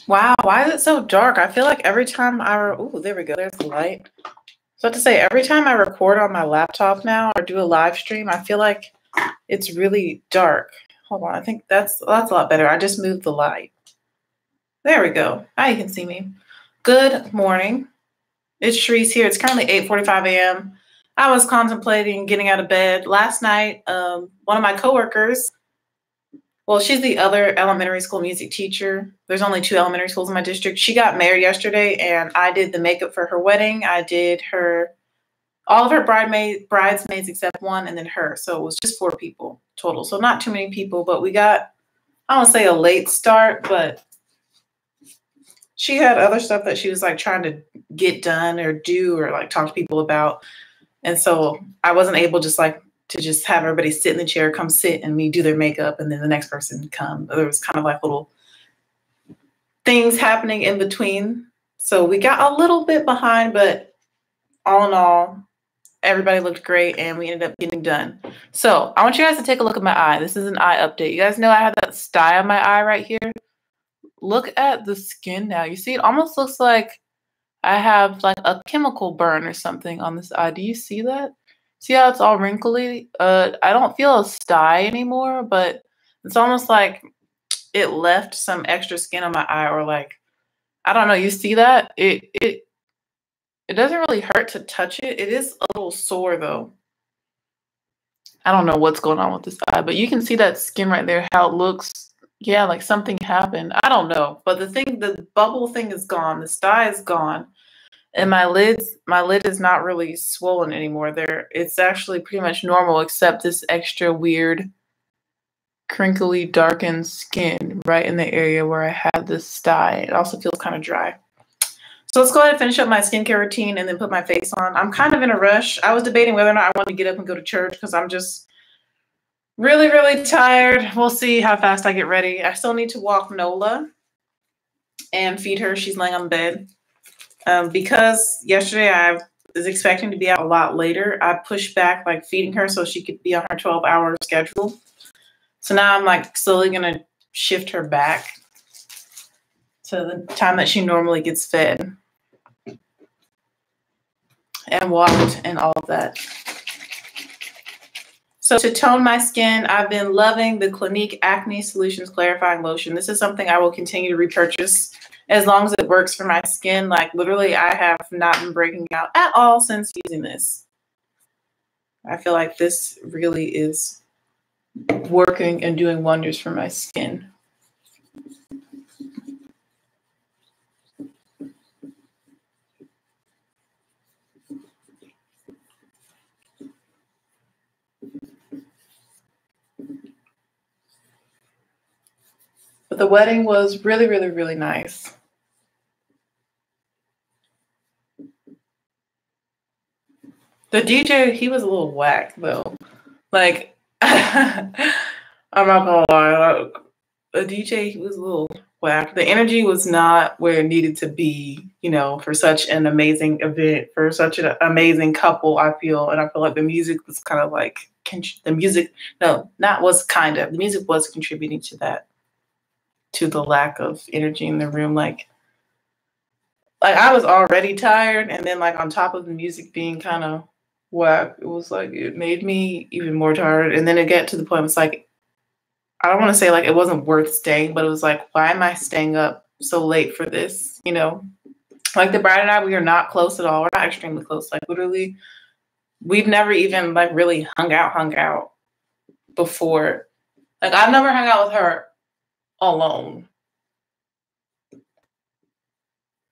Wow, why is it so dark? I feel like every time oh, there we go. There's the light. So I have to say, every time I record on my laptop now or do a live stream, I feel like it's really dark. Hold on, I think that's a lot better. I just moved the light. There we go. Now you can see me. Good morning. It's Sharice here. It's currently 8:45 a.m. I was contemplating getting out of bed. Last night, one of my coworkers, well, she's the other elementary school music teacher. There's only 2 elementary schools in my district. She got married yesterday, and I did the makeup for her wedding. I did all of her bridesmaids except one, and then her. So it was just 4 people total. So not too many people, but we got, I don't say a late start, but she had other stuff that she was like trying to get done or do or like talk to people about. And so I wasn't able to just have everybody sit in the chair, come sit and me do their makeup and then the next person come. There was kind of like little things happening in between. So we got a little bit behind, but all in all, everybody looked great and we ended up getting done. So I want you guys to take a look at my eye. This is an eye update. You guys know I have that sty on my eye right here. Look at the skin now. You see, it almost looks like I have like a chemical burn or something on this eye. Do you see that? See how it's all wrinkly? I don't feel a sty anymore, but it's almost like it left some extra skin on my eye, or like, I don't know. You see that? It doesn't really hurt to touch it. It is a little sore though. I don't know what's going on with this eye, but you can see that skin right there, how it looks. Yeah, like something happened. I don't know. But the bubble thing is gone. The sty is gone. And my lid is not really swollen anymore. It's actually pretty much normal, except this extra weird, crinkly, darkened skin right in the area where I had this sty. It also feels kind of dry. So let's go ahead and finish up my skincare routine and then put my face on. I'm kind of in a rush. I was debating whether or not I wanted to get up and go to church because I'm just really, really tired. We'll see how fast I get ready. I still need to walk Nola and feed her. She's laying on the bed. Because yesterday I was expecting to be out a lot later, I pushed back like feeding her so she could be on her 12-hour schedule. So now I'm like slowly going to shift her back to the time that she normally gets fed and walked and all of that. So to tone my skin, I've been loving the Clinique Acne Solutions Clarifying Lotion. This is something I will continue to repurchase as long as it works for my skin. Like literally, I have not been breaking out at all since using this. I feel like this really is working and doing wonders for my skin. But the wedding was really, really, really nice. The DJ, he was a little whack though. Like, I'm not gonna lie, the DJ, he was a little whack. The energy was not where it needed to be, you know, for such an amazing event, for such an amazing couple, I feel. And I feel like the music was kind of like, the music was contributing to that, to the lack of energy in the room. Like I was already tired, and then like on top of the music being kind of whack, it was like it made me even more tired. And then it got to the point, it's like, I don't want to say like it wasn't worth staying, but it was like, why am I staying up so late for this? You know, like the bride and I, we are not close at all. We're not extremely close. Like literally, we've never even like really hung out before. Like I've never hung out with her alone.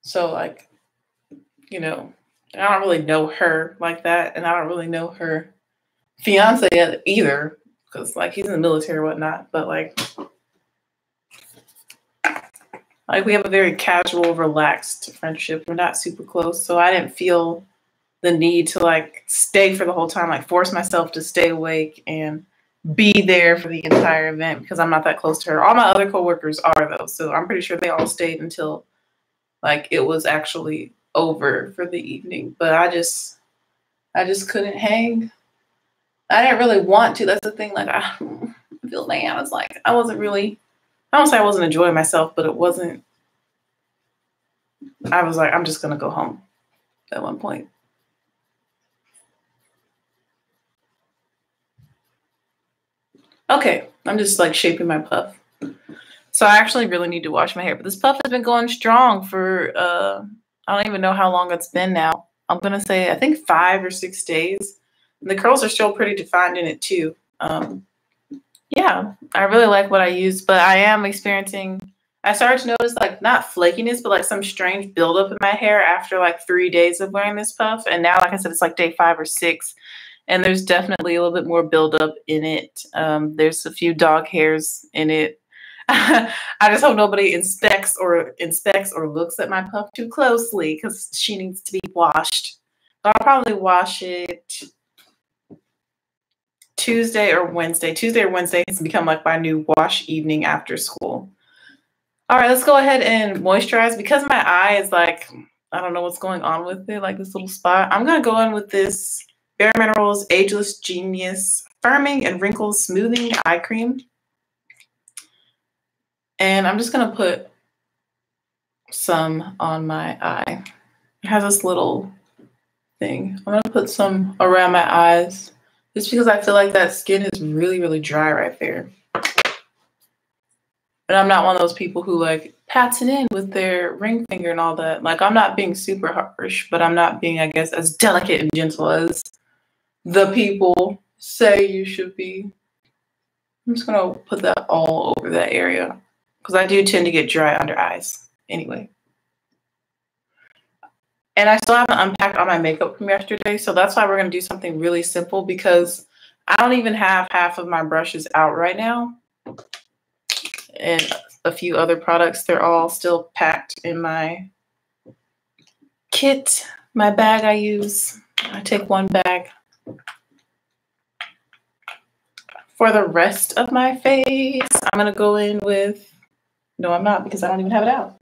So like, you know, I don't really know her like that. And I don't really know her fiance either, because like he's in the military or whatnot. But like we have a very casual, relaxed friendship. We're not super close. So I didn't feel the need to like stay for the whole time, like force myself to stay awake and be there for the entire event, because I'm not that close to her. All my other coworkers are though. So I'm pretty sure they all stayed until like it was actually over for the evening. But I just couldn't hang. I didn't really want to. That's the thing. Like I feel like I was like, I don't say I wasn't enjoying myself, but it wasn't I was like, I'm just going to go home at one point. Okay, I'm just like shaping my puff. So I actually really need to wash my hair, but this puff has been going strong for, I don't even know how long it's been now. I'm going to say, I think 5 or 6 days. And the curls are still pretty defined in it too. Yeah, I really like what I use, but I am experiencing, I started to notice like not flakiness, but like some strange buildup in my hair after like 3 days of wearing this puff. And now, like I said, it's like day 5 or 6. And there's definitely a little bit more buildup in it. There's a few dog hairs in it. I just hope nobody inspects or looks at my puff too closely because she needs to be washed. I'll probably wash it Tuesday or Wednesday. Tuesday or Wednesday has become like my new wash evening after school. All right, let's go ahead and moisturize because my eye is like, I don't know what's going on with it, like this little spot. I'm going to go in with this Bare Minerals Ageless Genius Firming and Wrinkle Smoothing Eye Cream. And I'm just going to put some on my eye. It has this little thing. I'm going to put some around my eyes just because I feel like that skin is really, really dry right there. And I'm not one of those people who like pats it in with their ring finger and all that. Like I'm not being super harsh, but I'm not being, I guess, as delicate and gentle as the people say you should be. I'm just going to put that all over that area because I do tend to get dry under eyes anyway. And I still haven't unpacked all my makeup from yesterday, so that's why we're going to do something really simple because I don't even have half of my brushes out right now. And a few other products, they're all still packed in my kit, my bag I use. I take one bag. For the rest of my face, I'm going to go in with, no, I'm not because I don't even have it out.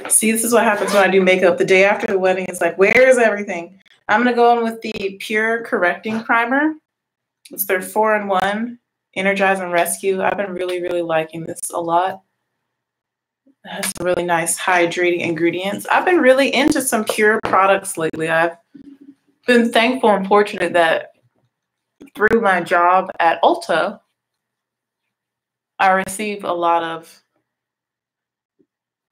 See, this is what happens when I do makeup the day after the wedding. It's like, where is everything? I'm going to go in with the Pure Correcting Primer. It's their 4-in-1 Energize and Rescue. I've been really, really liking this a lot. It has some really nice hydrating ingredients. I've been really into some Pure products lately. I've been thankful and fortunate that through my job at Ulta, I receive a lot of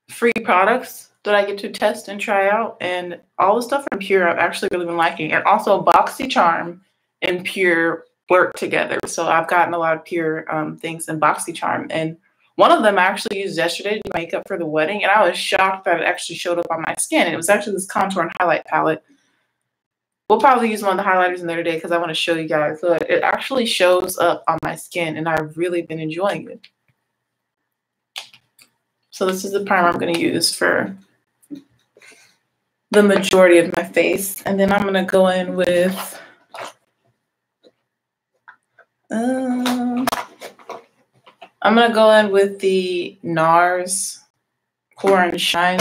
free products that I get to test and try out. And all the stuff from Pure I've actually really been liking. And also BoxyCharm and Pure work together. So I've gotten a lot of Pure things in BoxyCharm. And one of them I actually used yesterday to do makeup for the wedding. And I was shocked that it actually showed up on my skin. And it was actually this contour and highlight palette. We'll probably use one of the highlighters another day because I want to show you guys. But it actually shows up on my skin. And I've really been enjoying it. So this is the primer I'm going to use for the majority of my face. And then I'm going to go in with I'm going to go in with the NARS Pore and Shine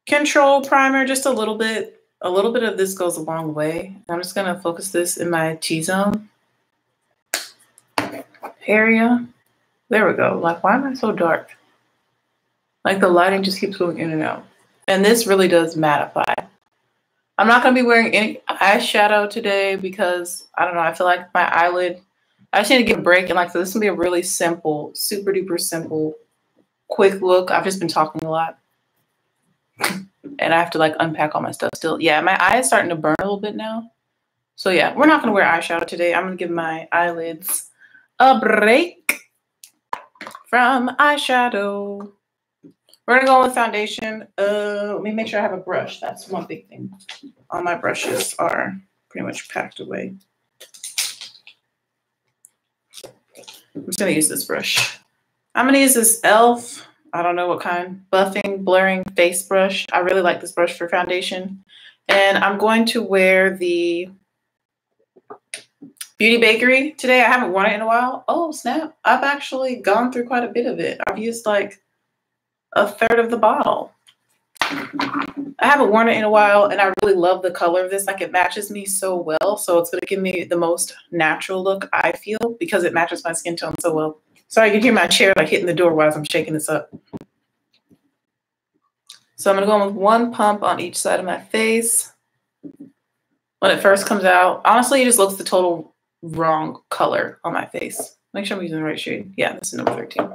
Control Primer, just a little bit. A little bit of this goes a long way. I'm just going to focus this in my T-zone area. There we go. Like, why am I so dark? Like the lighting just keeps going in and out. And this really does mattify. I'm not going to be wearing any eyeshadow today because, I don't know, I feel like my eyelid, I just need to give a break. And like, so this is going to be a really simple, super duper simple, quick look. I've just been talking a lot. And I have to like unpack all my stuff still. Yeah, my eye is starting to burn a little bit now. So yeah, we're not going to wear eyeshadow today. I'm going to give my eyelids a break from eyeshadow. We're going to go with foundation. Let me make sure I have a brush. That's one big thing. All my brushes are pretty much packed away. I'm just going to use this brush. I'm going to use this e.l.f. I don't know what kind. Buffing, blurring face brush. I really like this brush for foundation. And I'm going to wear the Beauty Bakery today. I haven't worn it in a while. Oh, snap. I've actually gone through quite a bit of it. I've used like a third of the bottle. I haven't worn it in a while, and I really love the color of this. Like, it matches me so well. So it's going to give me the most natural look, I feel, because it matches my skin tone so well. Sorry, you can hear my chair like hitting the door while I'm shaking this up. So I'm going to go in with one pump on each side of my face. When it first comes out, honestly, it just looks the total wrong color on my face. Make sure I'm using the right shade. Yeah, this is number 13.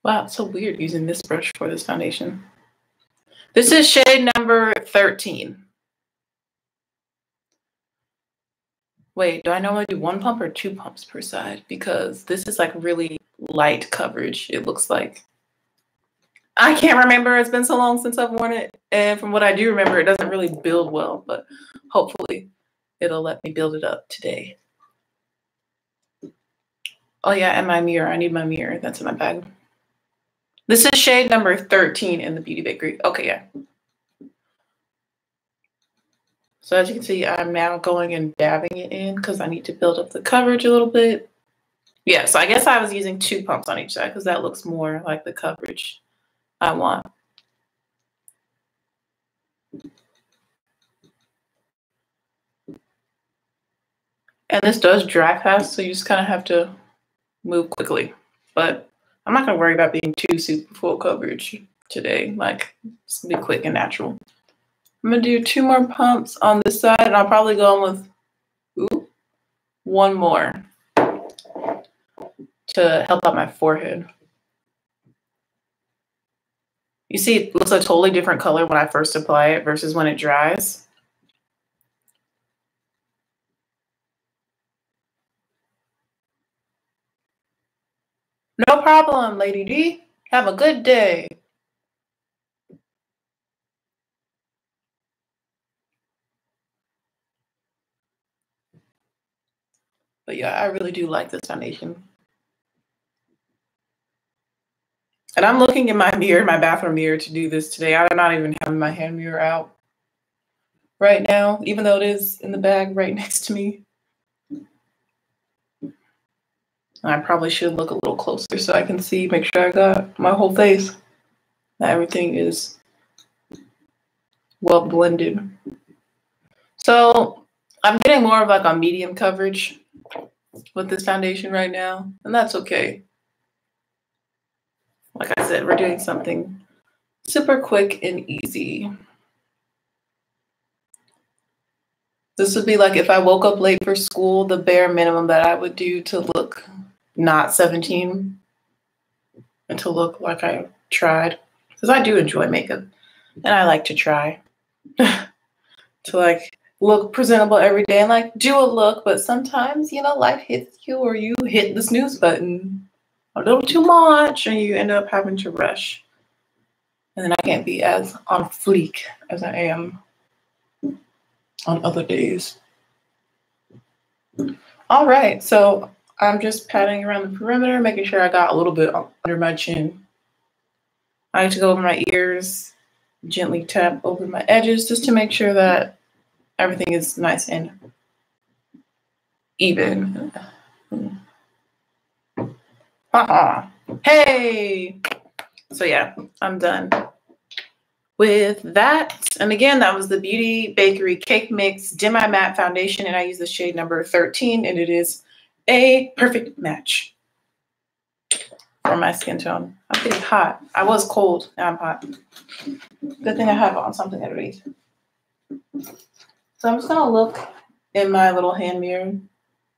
Wow, it's so weird using this brush for this foundation. This is shade number 13. Wait, do I normally do one pump or two pumps per side? Because this is like really light coverage, it looks like. I can't remember. It's been so long since I've worn it. And from what I do remember, it doesn't really build well, but hopefully it'll let me build it up today. Oh yeah, and my mirror. I need my mirror. That's in my bag. This is shade number 13 in the Beauty Bakery. Okay, yeah. So as you can see, I'm now going and dabbing it in because I need to build up the coverage a little bit. Yeah, so I guess I was using two pumps on each side because that looks more like the coverage I want. And this does dry fast, so you just kind of have to move quickly. But I'm not going to worry about being too super full coverage today. Like, it's going to be quick and natural. I'm going to do two more pumps on this side, and I'll probably go in with one more to help out my forehead. You see, it looks a totally different color when I first apply it versus when it dries. No problem, Lady D. Have a good day. But yeah, I really do like this foundation. And I'm looking in my mirror, my bathroom mirror, to do this today. I'm not even having my hand mirror out right now, even though it is in the bag right next to me. And I probably should look a little closer so I can see, make sure I got my whole face, that everything is well blended. So I'm getting more of like a medium coverage with this foundation right now, and that's okay. Like I said, we're doing something super quick and easy. This would be like if I woke up late for school, the bare minimum that I would do to look not 17 and to look like I tried. Because I do enjoy makeup and I like to try to like look presentable every day and like do a look. But sometimes, you know, life hits you or you hit the snooze button a little too much and you end up having to rush. And then I can't be as on fleek as I am on other days. All right, so I'm just patting around the perimeter, making sure I got a little bit under my chin. I like to go over my ears, gently tap over my edges just to make sure that everything is nice and even. Hey! So yeah, I'm done with that. And again, that was the Beauty Bakery Cake Mix Demi Matte Foundation, and I use the shade number 13, and it is a perfect match for my skin tone. I'm getting hot. I was cold, now I'm hot. Good thing I have on something underneath. So I'm just gonna look in my little hand mirror.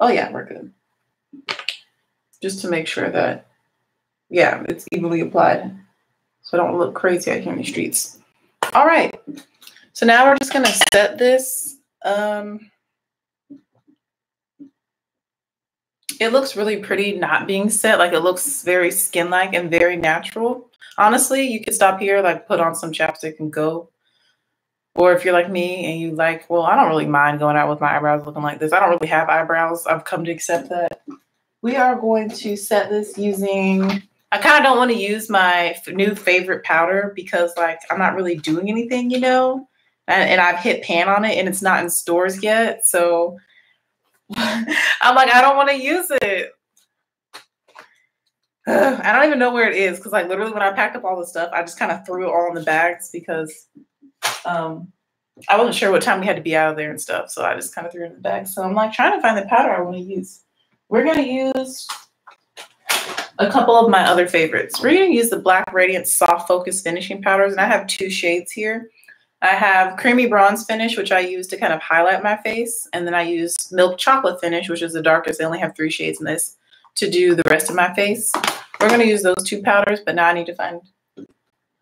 Oh yeah, we're good. Just to make sure that, yeah, it's evenly applied, so I don't look crazy out here in the streets. All right, so now we're just gonna set this. It looks really pretty not being set. Like it looks very skin-like and very natural. Honestly, you could stop here, like put on some chapstick and go. Or if you're like me and you like, well, I don't really mind going out with my eyebrows looking like this. I don't really have eyebrows. I've come to accept that. We are going to set this using, I kind of don't want to use my new favorite powder because like I'm not really doing anything, you know, and I've hit pan on it and it's not in stores yet. So I'm like, I don't want to use it. I don't even know where it is because like literally when I packed up all the stuff, I just kind of threw it all in the bags because I wasn't sure what time we had to be out of there and stuff, so I just kind of threw it in the bag. So I'm like trying to find the powder I want to use. We're going to use a couple of my other favorites. We're going to use the Black Radiance Soft Focus Finishing Powders, and I have 2 shades here. I have Creamy Bronze Finish, which I use to kind of highlight my face, and then I use Milk Chocolate Finish, which is the darkest. I only have 3 shades in this to do the rest of my face. We're going to use those 2 powders, but now I need to find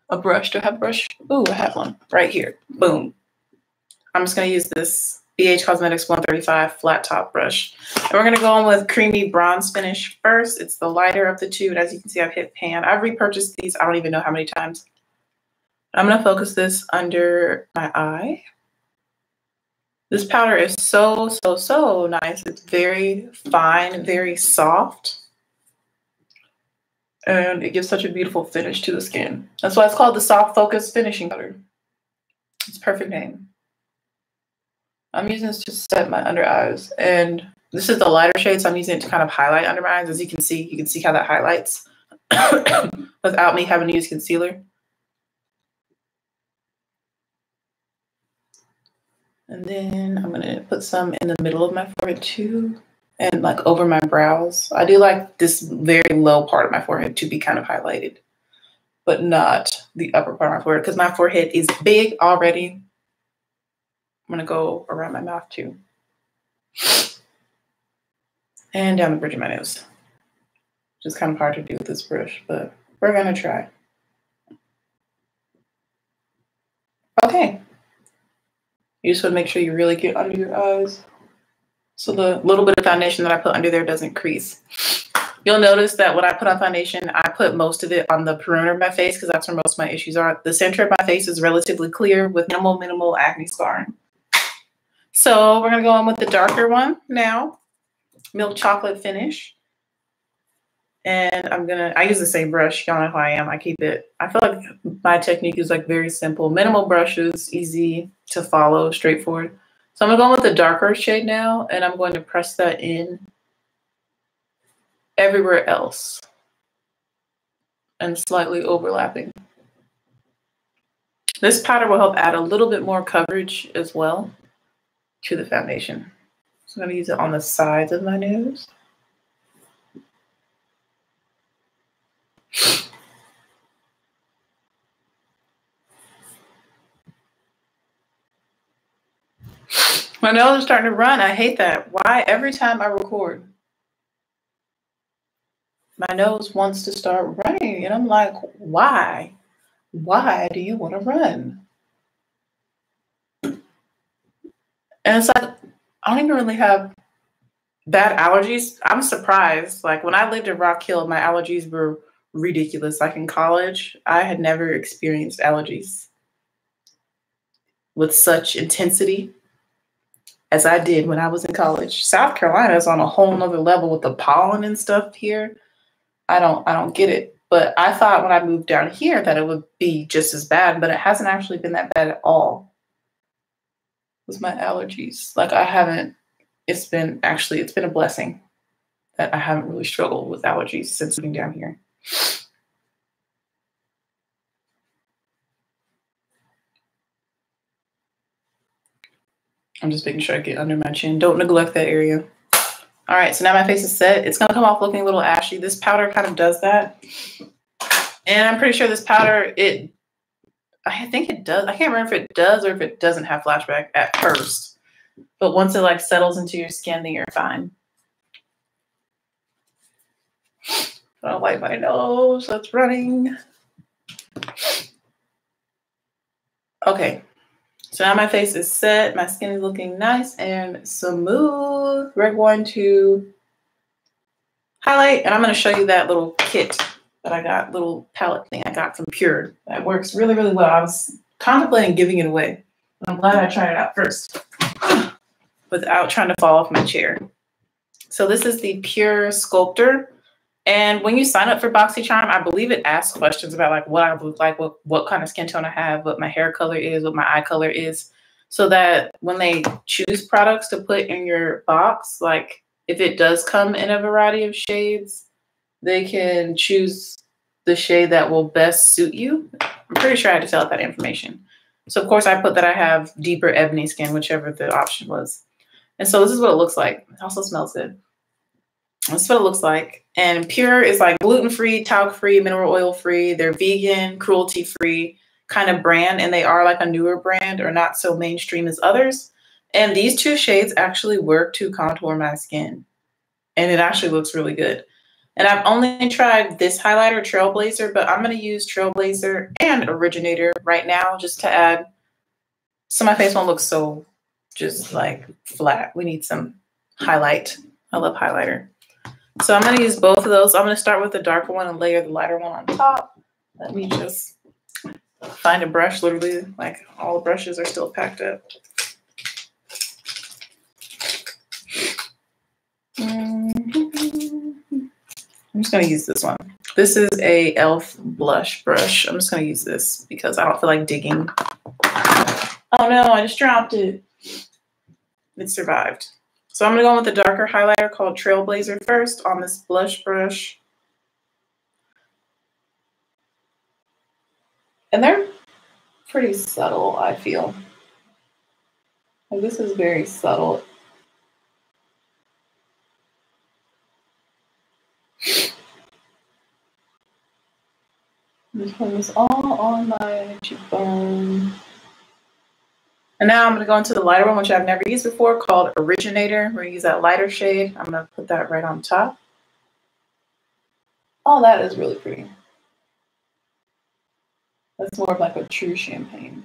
a brush. Do I have a brush? Ooh, I have one right here. Boom. I'm just going to use this BH Cosmetics 135 flat top brush. And we're going to go in with Creamy Bronze Finish first. It's the lighter of the 2. And as you can see, I've hit pan. I've repurchased these. I don't even know how many times. I'm going to focus this under my eye. This powder is so nice. It's very fine, very soft. And it gives such a beautiful finish to the skin. That's why it's called the Soft Focus Finishing Powder. It's a perfect name. I'm using this to set my under eyes, and this is the lighter shade, so I'm using it to kind of highlight under my eyes. As you can see how that highlights without me having to use concealer. And then I'm gonna put some in the middle of my forehead too, and like over my brows. I do like this very low part of my forehead to be kind of highlighted, but not the upper part of my forehead because my forehead is big already. I'm gonna go around my mouth too. And down the bridge of my nose. Which is kind of hard to do with this brush, but we're gonna try. Okay. You just wanna make sure you really get under your eyes so the little bit of foundation that I put under there doesn't crease. You'll notice that when I put on foundation, I put most of it on the perimeter of my face because that's where most of my issues are. The center of my face is relatively clear with minimal acne scarring. So we're gonna go on with the darker one now, Milk Chocolate Finish. And I use the same brush. Y'all know how I am. I feel like my technique is like very simple. Minimal brushes, easy to follow, straightforward. So I'm gonna go with the darker shade now, and I'm going to press that in everywhere else and slightly overlapping. This powder will help add a little bit more coverage as well to the foundation. So I'm gonna use it on the sides of my nose. My nose is starting to run. I hate that. Why? Every time I record, my nose wants to start running. And I'm like, why? Why do you want to run? And it's like, I don't even really have bad allergies. I'm surprised. Like when I lived in Rock Hill, my allergies were ridiculous. Like in college, I had never experienced allergies with such intensity as I did when I was in college. South Carolina is on a whole nother level with the pollen and stuff here. I don't get it. But I thought when I moved down here that it would be just as bad, but it hasn't actually been that bad at all with my allergies. Like it's been a blessing that I haven't really struggled with allergies since being down here. I'm just making sure I get under my chin. Don't neglect that area. All right, so now my face is set. It's gonna come off looking a little ashy. This powder kind of does that. And I'm pretty sure this powder, I think it does. I can't remember if it does or if it doesn't have flashback at first. But once it like settles into your skin, then you're fine. I don't wipe my nose, that's running. Okay, so now my face is set. My skin is looking nice and smooth. We're going to highlight, and I'm going to show you that little kit that I got, little palette thing I got from Pure. That works really, really well. I was contemplating giving it away, but I'm glad I tried it out first without trying to fall off my chair. So this is the Pure Sculptor. And when you sign up for BoxyCharm, I believe it asks questions about like what I look like, what kind of skin tone I have, what my hair color is, what my eye color is, so that when they choose products to put in your box, like if it does come in a variety of shades, they can choose the shade that will best suit you. I'm pretty sure I had to fill out that information. So of course I put that I have deeper ebony skin, whichever the option was. And so this is what it looks like. It also smells good. This is what it looks like. And Pure is like gluten-free, talc-free, mineral oil-free. They're vegan, cruelty-free kind of brand. And they are like a newer brand or not so mainstream as others. And these two shades actually work to contour my skin. And it actually looks really good. And I've only tried this highlighter, Trailblazer, but I'm going to use Trailblazer and Originator right now just to add. So my face won't look so just like flat. We need some highlight. I love highlighter. So I'm going to use both of those. I'm going to start with the darker one and layer the lighter one on top. Let me just find a brush. Literally, like all the brushes are still packed up. I'm just going to use this one. This is a e.l.f. blush brush. I'm just going to use this because I don't feel like digging. Oh no, I just dropped it. It survived. So I'm going to go with the darker highlighter called Trailblazer first on this blush brush. And they're pretty subtle, I feel. Like this is very subtle. This one is all on my cheekbone. And now I'm going to go into the lighter one, which I've never used before, called Originator. We're going to use that lighter shade. I'm going to put that right on top. Oh, that is really pretty. That's more of like a true champagne.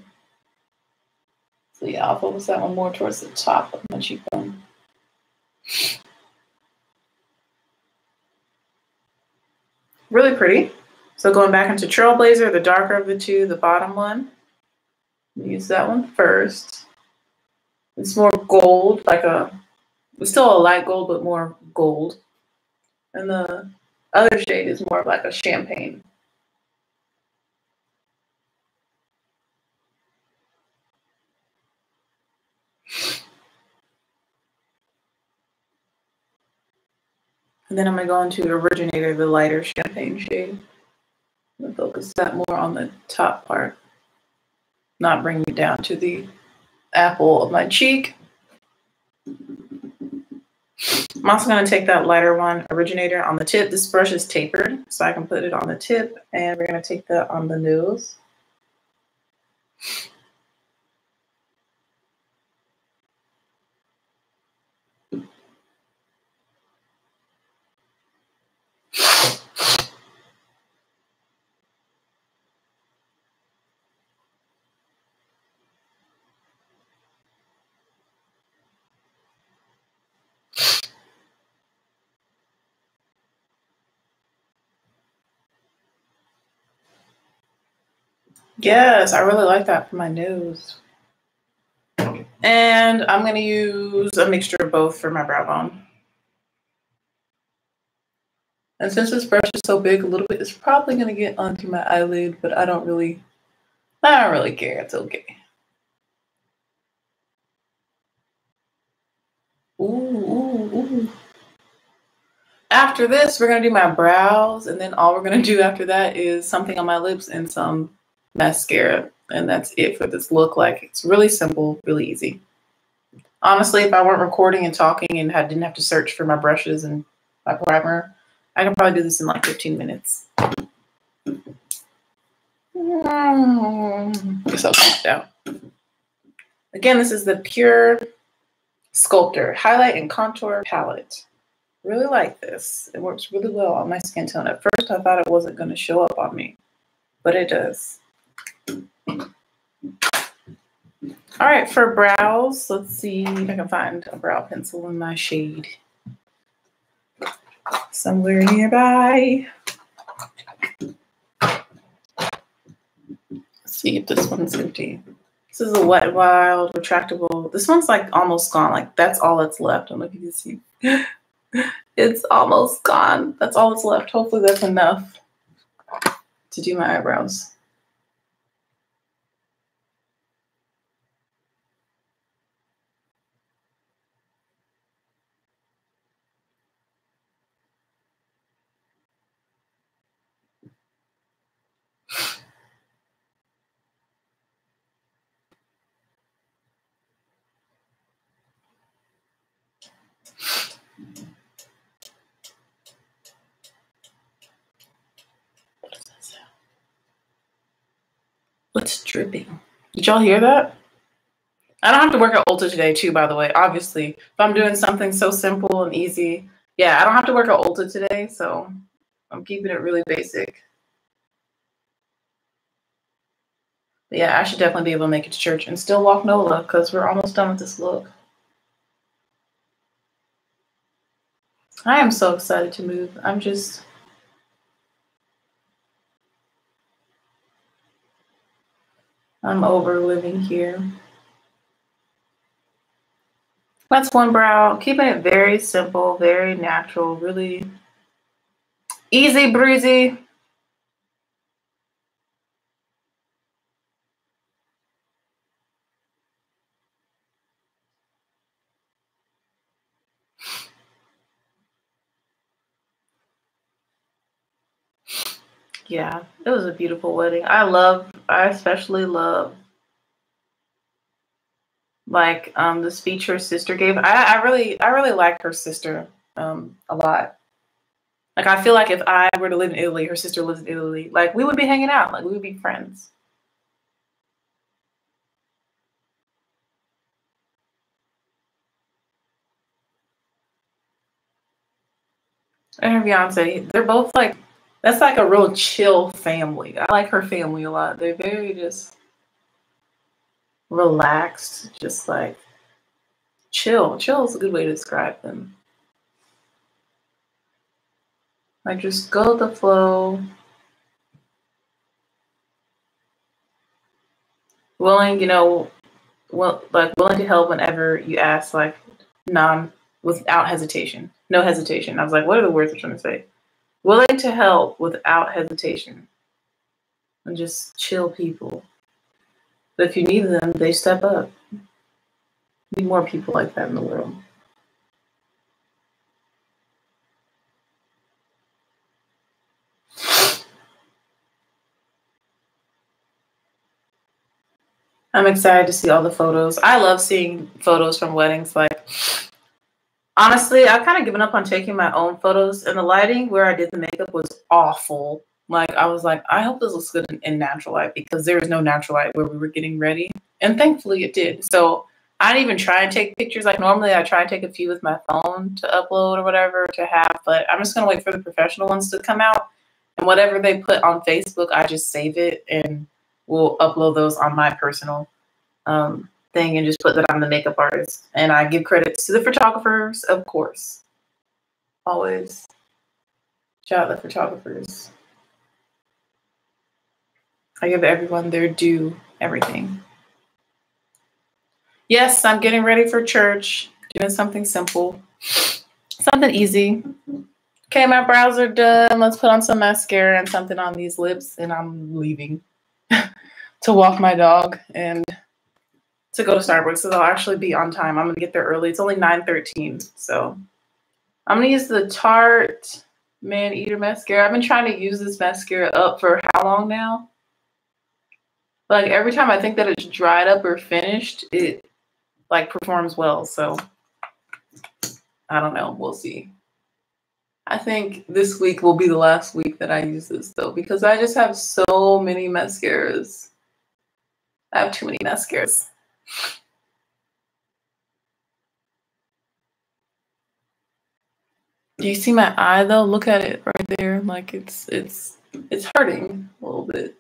So yeah, I'll focus that one more towards the top of my cheekbone. Really pretty. So going back into Trailblazer, the darker of the two, the bottom one. Use that one first. It's more gold, it's still a light gold, but more gold. And the other shade is more of like a champagne. And then I'm going to go into Originator, the lighter champagne shade. I'm going to focus that more on the top part, not bring me down to the apple of my cheek. I'm also going to take that lighter one, Originator, on the tip. This brush is tapered, so I can put it on the tip, and we're going to take that on the nose. Yes, I really like that for my nose. And I'm going to use a mixture of both for my brow bone. And since this brush is so big, a little bit is probably going to get onto my eyelid, but I don't really care. It's okay. Ooh, ooh, ooh. After this, we're going to do my brows, and then all we're going to do after that is something on my lips and some mascara. And that's it for this look. Like, it's really simple, really easy. Honestly, if I weren't recording and talking and didn't have to search for my brushes and my primer, I could probably do this in like 15 minutes. It's so popped out. Again, this is the Pure Sculptor Highlight and Contour Palette. Really like this. It works really well on my skin tone. At first, I thought it wasn't going to show up on me, but it does. All right, for brows, let's see if I can find a brow pencil in my shade somewhere nearby. Let's see if this one's empty. This is a Wet n Wild retractable. This one's like almost gone. Like that's all that's left. I don't know if you can see. It's almost gone. That's all that's left. Hopefully that's enough to do my eyebrows. dripping. Did y'all hear that? I don't have to work at Ulta today, too, by the way. Obviously, if I'm doing something so simple and easy, yeah, I don't have to work at Ulta today, so I'm keeping it really basic. But yeah, I should definitely be able to make it to church and still walk NOLA because we're almost done with this look. I am so excited to move. I'm over living here. That's one brow. Keeping it very simple, very natural, really easy breezy. Yeah, it was a beautiful wedding. I especially love like the speech her sister gave. I really like her sister a lot. Like I feel like if I were to live in Italy, her sister lives in Italy, like we would be hanging out, like we would be friends. And her fiance, they're both like that's like a real chill family. I like her family a lot. They're very just relaxed, just like chill. Chill is a good way to describe them. Like just go with the flow, willing, like willing to help whenever you ask, like non without hesitation, no hesitation. I was like, what are the words I'm trying to say? Willing to help without hesitation, and just chill people. But if you need them, they step up. Need more people like that in the world. I'm excited to see all the photos. I love seeing photos from weddings. Like, honestly, I've kind of given up on taking my own photos, and the lighting where I did the makeup was awful. Like, I was like, I hope this looks good in natural light because there was no natural light where we were getting ready. And thankfully it did. So I didn't even try and take pictures. Like, normally I try and take a few with my phone to upload or whatever to have, but I'm just going to wait for the professional ones to come out. And whatever they put on Facebook, I just save it and we'll upload those on my personal thing and just put that I'm the makeup artist. And I give credits to the photographers, of course. Always shout out the photographers. I give everyone their due, everything. Yes, I'm getting ready for church, doing something simple, something easy. Okay, my brows are done. Let's put on some mascara and something on these lips, and I'm leaving to walk my dog and to go to Starbucks, so I'll actually be on time. I'm gonna get there early. It's only 9:13, so I'm gonna use the Tarte Man Eater mascara. I've been trying to use this mascara up for how long now? But like every time I think that it's dried up or finished, it like performs well. So I don't know. We'll see. I think this week will be the last week that I use this though, because I just have so many mascaras. I have too many mascaras. Do you see my eye though? Look at it right there. Like it's hurting a little bit.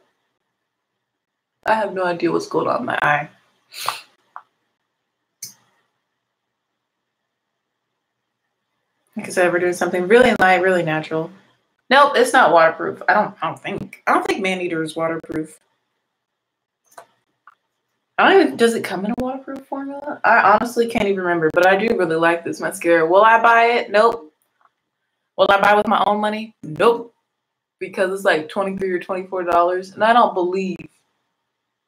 I have no idea what's going on in my eye. Like I said, we're doing something really light, really natural. Nope, it's not waterproof. I don't think. I don't think Man Eater is waterproof. I don't even, does it come in a waterproof formula? I honestly can't even remember, but I do really like this mascara. Will I buy it? Nope. Will I buy it with my own money? Nope. Because it's like $23 or $24, and I don't believe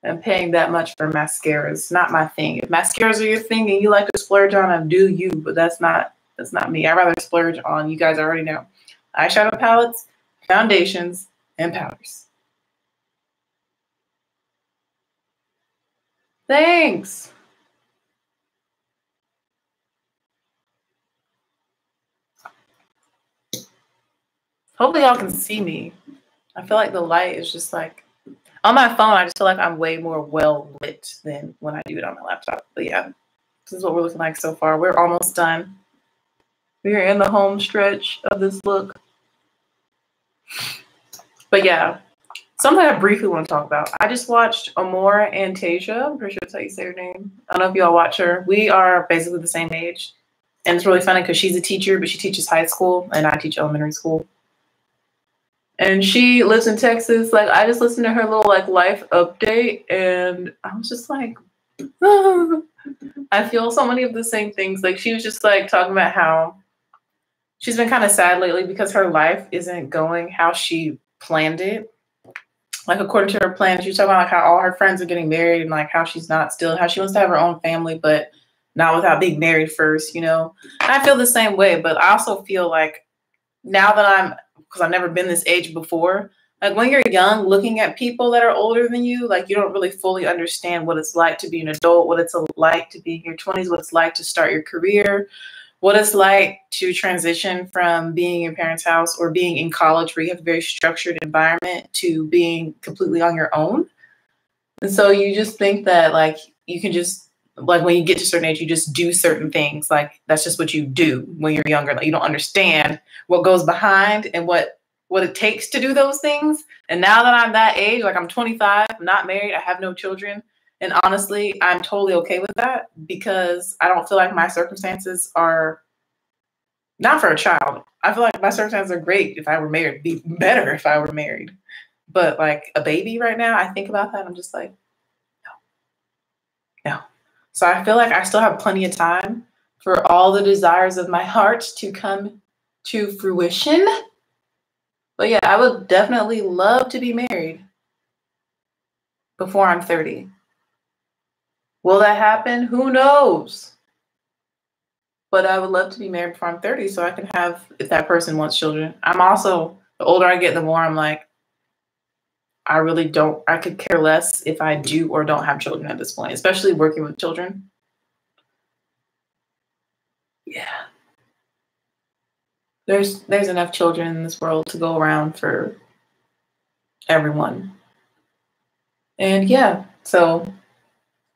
in paying that much for mascaras. Not my thing. If mascaras are your thing and you like to splurge on them, do you? But that's not me. I'd rather splurge on, you guys already know, eyeshadow palettes, foundations, and powders. Thanks. Hopefully y'all can see me. I feel like the light is just like, On my phone, I just feel like I'm way more well lit than when I do it on my laptop. But yeah, this is what we're looking like so far. We're almost done. We're in the home stretch of this look. But yeah, something I briefly want to talk about. I just watched Amora and Tasia. I'm pretty sure that's how you say her name. I don't know if y'all watch her. We are basically the same age. And it's really funny because she's a teacher, but she teaches high school and I teach elementary school. And she lives in Texas. Like, I just listened to her little like life update and I was just like, I feel so many of the same things. Like, she was just like talking about how she's been kind of sad lately because her life isn't going how she planned it. Like, according to her plan, she was talking about like how all her friends are getting married and like how she's not still, how she wants to have her own family, but not without being married first, you know? And I feel the same way, but I also feel like now that because I've never been this age before, like when you're young, looking at people that are older than you, like you don't really fully understand what it's like to be an adult, what it's like to be in your 20s, what it's like to start your career, what it's like to transition from being in your parents' house or being in college where you have a very structured environment to being completely on your own. And so you just think that like you can just, like when you get to a certain age, you just do certain things. Like that's just what you do when you're younger. Like you don't understand what goes behind and what it takes to do those things. And now that I'm that age, like I'm 25, I'm not married, I have no children. And honestly, I'm totally okay with that because I don't feel like my circumstances are not for a child. I feel like my circumstances are great if I were married. It'd be better if I were married. But like a baby right now, I think about that and I'm just like, no. So I feel like I still have plenty of time for all the desires of my heart to come to fruition. But yeah, I would definitely love to be married before I'm 30. Will that happen? Who knows? But I would love to be married before I'm 30 so I can have, if that person wants children. I'm also, the older I get, the more I'm like, I really don't, I could care less if I do or don't have children at this point, especially working with children. Yeah. There's enough children in this world to go around for everyone. And yeah, so,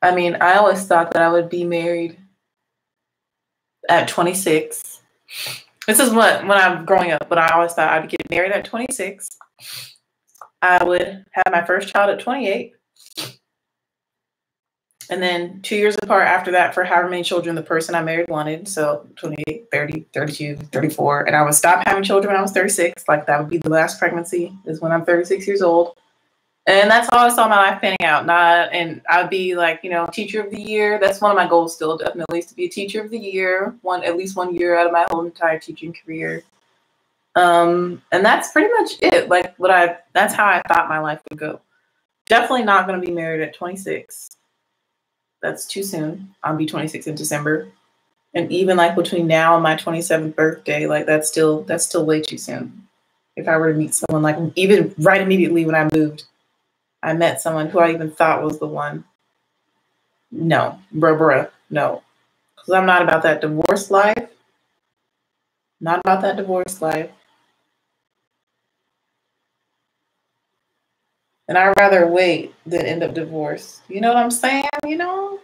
I mean, I always thought that I would be married at 26. This is what, when I'm growing up, but I always thought I'd get married at 26. I would have my first child at 28. And then 2 years apart after that for however many children the person I married wanted. So 28, 30, 32, 34. And I would stop having children when I was 36. Like that would be the last pregnancy is when I'm 36 years old. And that's how I saw my life panning out. And I would be like, you know, teacher of the year. That's one of my goals still, definitely, is to be a teacher of the year, at least 1 year out of my whole entire teaching career. And that's pretty much it. Like that's how I thought my life would go. Definitely not going to be married at 26. That's too soon. I'll be 26 in December. And even like between now and my 27th birthday, like that's still way too soon. If I were to meet someone, like even right immediately when I moved, I met someone who I even thought was the one. No, bruh, no. Because I'm not about that divorce life. Not about that divorce life. And I'd rather wait than end up divorced. You know what I'm saying? You know?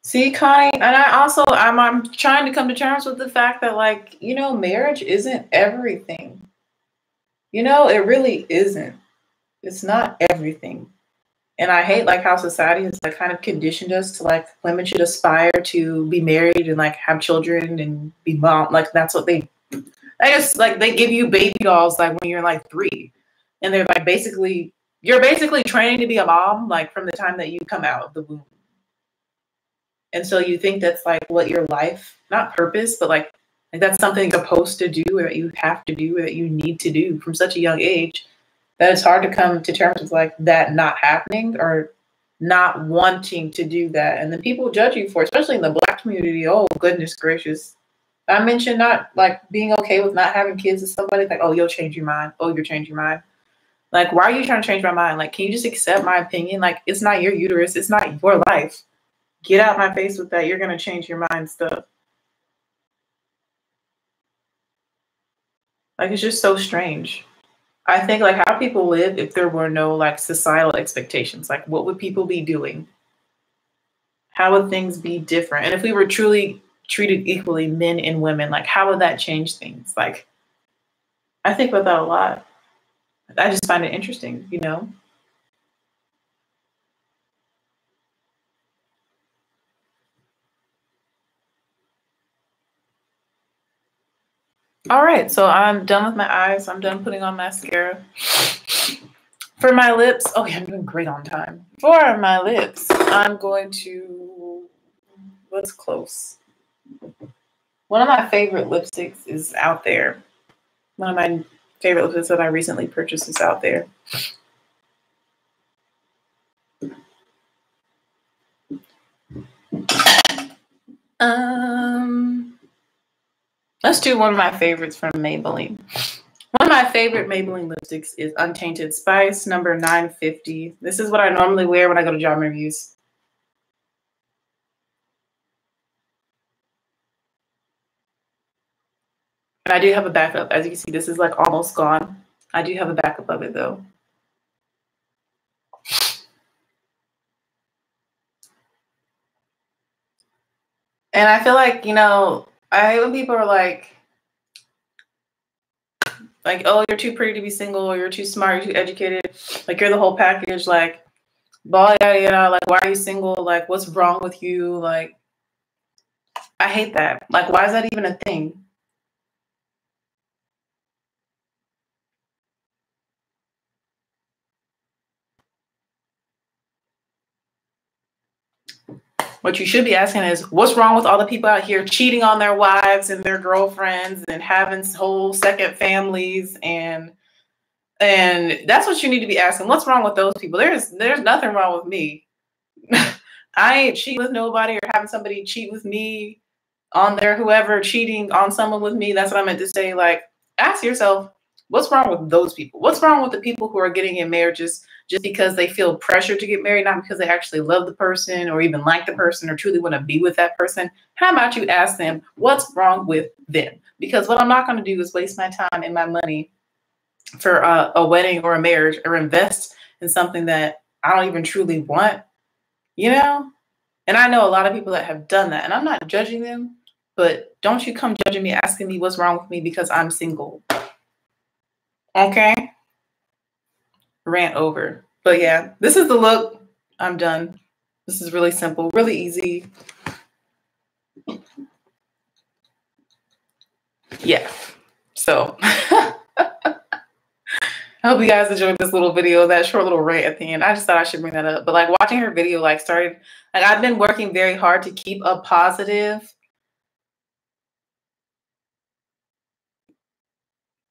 See, Connie, and I'm trying to come to terms with the fact that, like, you know, marriage isn't everything. You know, it really isn't. It's not everything. And I hate like how society has like kind of conditioned us to like women should aspire to be married and like have children and be mom. Like that's what they just like they give you baby dolls like when you're like 3. And they're like you're basically training to be a mom like from the time that you come out of the womb. And so you think that's like what your life, not purpose, but like that's something you're supposed to do or that you have to do or that you need to do from such a young age that it's hard to come to terms with like that not happening or not wanting to do that. And then people judge you for it, especially in the Black community. Oh, goodness gracious. I mentioned not like being okay with not having kids with somebody like, oh, you'll change your mind. Oh, you'll change your mind. Like, why are you trying to change my mind? Like, can you just accept my opinion? Like, it's not your uterus. It's not your life. Get out my face with that. You're going to change your mind stuff. Like, it's just so strange. I think like how people live if there were no like societal expectations. Like what would people be doing? How would things be different? And if we were truly treated equally, men and women, like how would that change things? Like I think about that a lot. I just find it interesting, you know? All right, so I'm done with my eyes. I'm done putting on mascara. For my lips, okay, I'm doing great on time. For my lips, I'm going to, what's close? One of my favorite lipsticks is out there. One of my favorite lipsticks that I recently purchased is out there. Let's do one of my favorites from Maybelline. One of my favorite Maybelline lipsticks is Untainted Spice number 950. This is what I normally wear when I go to job interviews. And I do have a backup. As you can see, this is like almost gone. I do have a backup of it though. And I feel like, you know, I hate when people are like, oh, you're too pretty to be single, or you're too smart, you're too educated, like you're the whole package, like, blah, yada, yada, like, why are you single? Like, what's wrong with you? Like, I hate that. Like, why is that even a thing? What you should be asking is, what's wrong with all the people out here cheating on their wives and their girlfriends and having whole second families and that's what you need to be asking. What's wrong with those people? There's nothing wrong with me. I ain't cheating with nobody or having somebody cheat with me on their whoever cheating on someone with me. That's what I meant to say. Like, ask yourself, what's wrong with those people? What's wrong with the people who are getting in marriages just because they feel pressure to get married, not because they actually love the person or even like the person or truly want to be with that person? How about you ask them, what's wrong with them? Because what I'm not going to do is waste my time and my money for a wedding or a marriage or invest in something that I don't even truly want, you know? And I know a lot of people that have done that, and I'm not judging them, but don't you come judging me, asking me what's wrong with me because I'm single. Okay? Rant over. But yeah, this is the look. I'm done. This is really simple, really easy. Yeah. So I hope you guys enjoyed this little video, that short little rant at the end. I just thought I should bring that up. But like watching her video, like I've been working very hard to keep a positive.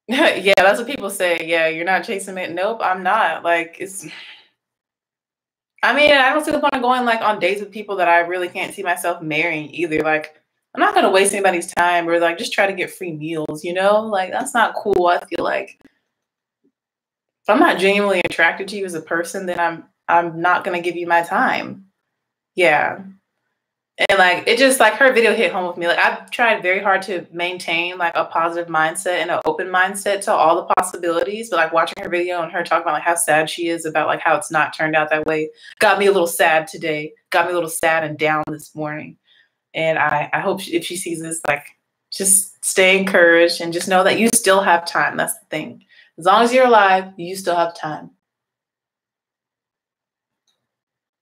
Yeah, that's what people say. Yeah, you're not chasing it. Nope, I'm not. Like I mean, I don't see the point of going like on dates with people that I really can't see myself marrying either. Like, I'm not gonna waste anybody's time or like just try to get free meals, you know? Like that's not cool. I feel like if I'm not genuinely attracted to you as a person, then I'm not gonna give you my time. Yeah. And like it just like her video hit home with me. Like I've tried very hard to maintain like a positive mindset and an open mindset to all the possibilities. But like watching her video and her talk about like how sad she is about like how it's not turned out that way got me a little sad today. Got me a little sad and down this morning. And I hope if she sees this, like just stay encouraged and just know that you still have time. That's the thing. As long as you're alive, you still have time.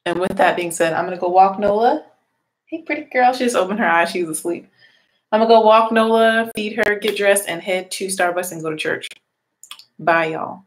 And with that being said, I'm gonna go walk Nola. Hey, pretty girl. She just opened her eyes. She was asleep. I'm gonna go walk Nola, feed her, get dressed, and head to Starbucks and go to church. Bye, y'all.